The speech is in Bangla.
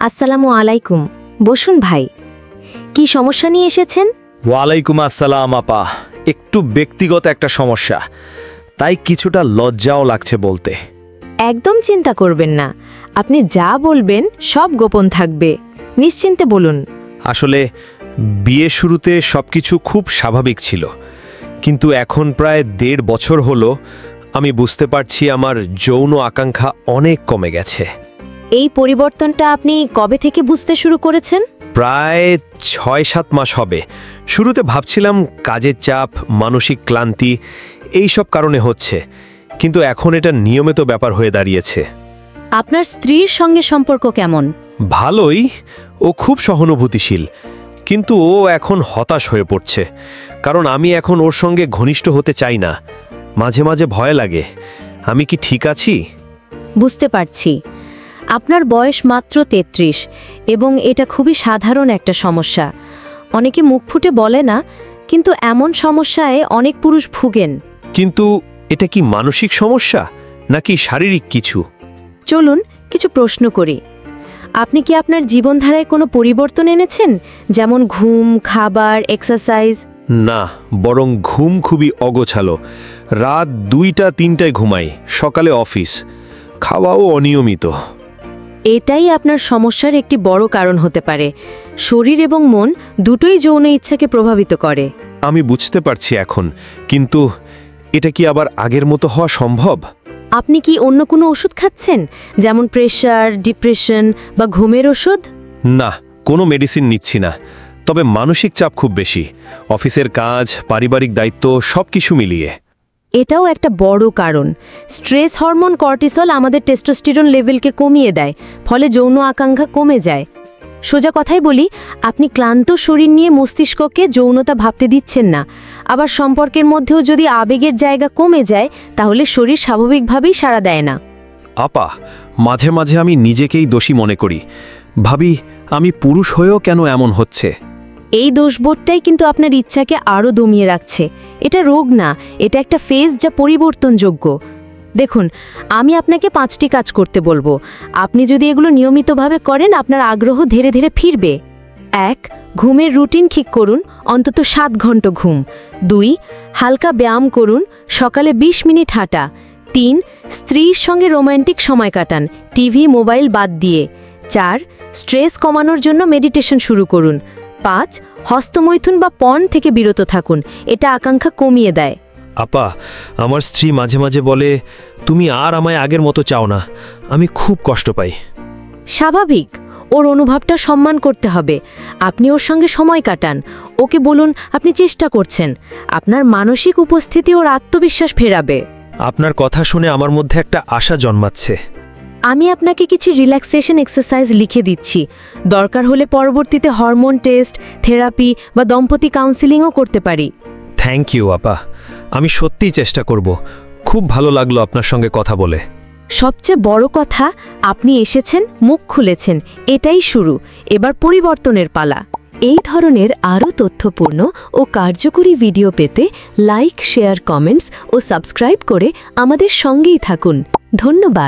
আসসালামু আলাইকুম। বসুন ভাই, কি সমস্যা নিয়ে এসেছেন? ওয়ালাইকুম আসসালাম আপা। একটু ব্যক্তিগত একটা সমস্যা, তাই কিছুটা লজ্জাও লাগছে বলতে। একদম চিন্তা করবেন না, আপনি যা বলবেন সব গোপন থাকবে, নিশ্চিন্তে বলুন। আসলে বিয়ে শুরুতে সবকিছু খুব স্বাভাবিক ছিল, কিন্তু এখন প্রায় 1.5 বছর হলো আমি বুঝতে পারছি আমার যৌন আকাঙ্ক্ষা অনেক কমে গেছে। এই পরিবর্তনটা আপনি কবে থেকে বুঝতে শুরু করেছেন? প্রায় 6-7 মাস হবে। শুরুতে ভাবছিলাম কাজের চাপ, মানসিক ক্লান্তি এই সব কারণে হচ্ছে, কিন্তু এখন এটা নিয়মিত ব্যাপার হয়ে দাঁড়িয়েছে। আপনার স্ত্রীর সঙ্গে সম্পর্ক কেমন? ভালোই, ও খুব সহানুভূতিশীল, কিন্তু ও এখন হতাশ হয়ে পড়ছে, কারণ আমি এখন ওর সঙ্গে ঘনিষ্ঠ হতে চাই না। মাঝে মাঝে ভয় লাগে, আমি কি ঠিক আছি? বুঝতে পারছি, আপনার বয়স মাত্র 33 এবং এটা খুবই সাধারণ একটা সমস্যা। অনেকে মুখ ফুটে বলে না, কিন্তু এমন সমস্যায় অনেক পুরুষ ভুগেন। কিন্তু এটা কি মানসিক সমস্যা নাকি শারীরিক কিছু? চলুন কিছু প্রশ্ন করি। আপনি কি আপনার জীবনধারায় কোনো পরিবর্তন এনেছেন, যেমন ঘুম, খাবার, এক্সারসাইজ? না, বরং ঘুম খুবই অগোছালো। রাত 2টা-3টায় ঘুমাই, সকালে অফিস। খাওয়াও অনিয়মিত। এটাই আপনার সমস্যার একটি বড় কারণ হতে পারে। শরীর এবং মন দুটোই যৌন ইচ্ছাকে প্রভাবিত করে। আমি বুঝতে পারছি এখন, কিন্তু এটা কি আবার আগের মতো হওয়া সম্ভব? আপনি কি অন্য কোনো ওষুধ খাচ্ছেন, যেমন প্রেশার, ডিপ্রেশন বা ঘুমের ওষুধ? না, কোনো মেডিসিন নিচ্ছি না, তবে মানসিক চাপ খুব বেশি। অফিসের কাজ, পারিবারিক দায়িত্ব সবকিছু মিলিয়ে। এটাও একটা বড় কারণ। স্ট্রেস হরমোন কর্টিসল আমাদের টেস্টোস্টেরন লেভেলকে কমিয়ে দেয়, ফলে যৌন আকাঙ্ক্ষা কমে যায়। সোজা কথাই বলি, আপনি ক্লান্ত শরীর নিয়ে মস্তিষ্ককে যৌনতা ভাবতে দিচ্ছেন না। আবার সম্পর্কের মধ্যেও যদি আবেগের জায়গা কমে যায়, তাহলে শরীর স্বাভাবিকভাবেই সাড়া দেয় না। আপা, মাঝে মাঝে আমি নিজেকেই দোষী মনে করি। ভাবি, আমি পুরুষ হয়েও কেন এমন হচ্ছে? এই দোষবোধটাই কিন্তু আপনার ইচ্ছাকে আরও দমিয়ে রাখছে। এটা রোগ না, এটা একটা ফেজ যা পরিবর্তনযোগ্য। দেখুন, আমি আপনাকে 5টি কাজ করতে বলবো। আপনি যদি এগুলো নিয়মিতভাবে করেন, আপনার আগ্রহ ধীরে ধীরে ফিরবে। 1. ঘুমের রুটিন ঠিক করুন, অন্তত 7 ঘন্টা ঘুম। 2. হালকা ব্যায়াম করুন, সকালে 20 মিনিট হাঁটা। 3. স্ত্রীর সঙ্গে রোমান্টিক সময় কাটান, টিভি, মোবাইল বাদ দিয়ে। 4. স্ট্রেস কমানোর জন্য মেডিটেশন শুরু করুন। 5. হস্তমৈথুন বা পর্ন থেকে বিরত থাকুন, এটা আকাঙ্ক্ষা কমিয়ে দেয়। আপা, আমার স্ত্রী মাঝে মাঝে বলে, তুমি আর আমায় আগের মতো চাও না। আমি খুব কষ্ট পাই। স্বাভাবিক, ওর অনুভবটা সম্মান করতে হবে। আপনি ওর সঙ্গে সময় কাটান, ওকে বলুন আপনি চেষ্টা করছেন। আপনার মানসিক উপস্থিতি ওর আত্মবিশ্বাস ফেরাবে। আপনার কথা শুনে আমার মধ্যে একটা আশা জন্মাচ্ছে। আমি আপনাকে কিছু রিল্যাক্সেশন এক্সারসাইজ লিখে দিচ্ছি। দরকার হলে পরবর্তীতে হরমোন টেস্ট, থেরাপি বা দম্পতি কাউন্সেলিংও করতে পারি। থ্যাংক ইউ আপা, আমি সত্যিই চেষ্টা করব। খুব ভালো লাগলো আপনার সঙ্গে কথা বলে। সবচেয়ে বড় কথা, আপনি এসেছেন, মুখ খুলেছেন, এটাই শুরু। এবার পরিবর্তনের পালা। এই ধরনের আরও তথ্যপূর্ণ ও কার্যকরী ভিডিও পেতে লাইক, শেয়ার, কমেন্টস ও সাবস্ক্রাইব করে আমাদের সঙ্গেই থাকুন। ধন্যবাদ।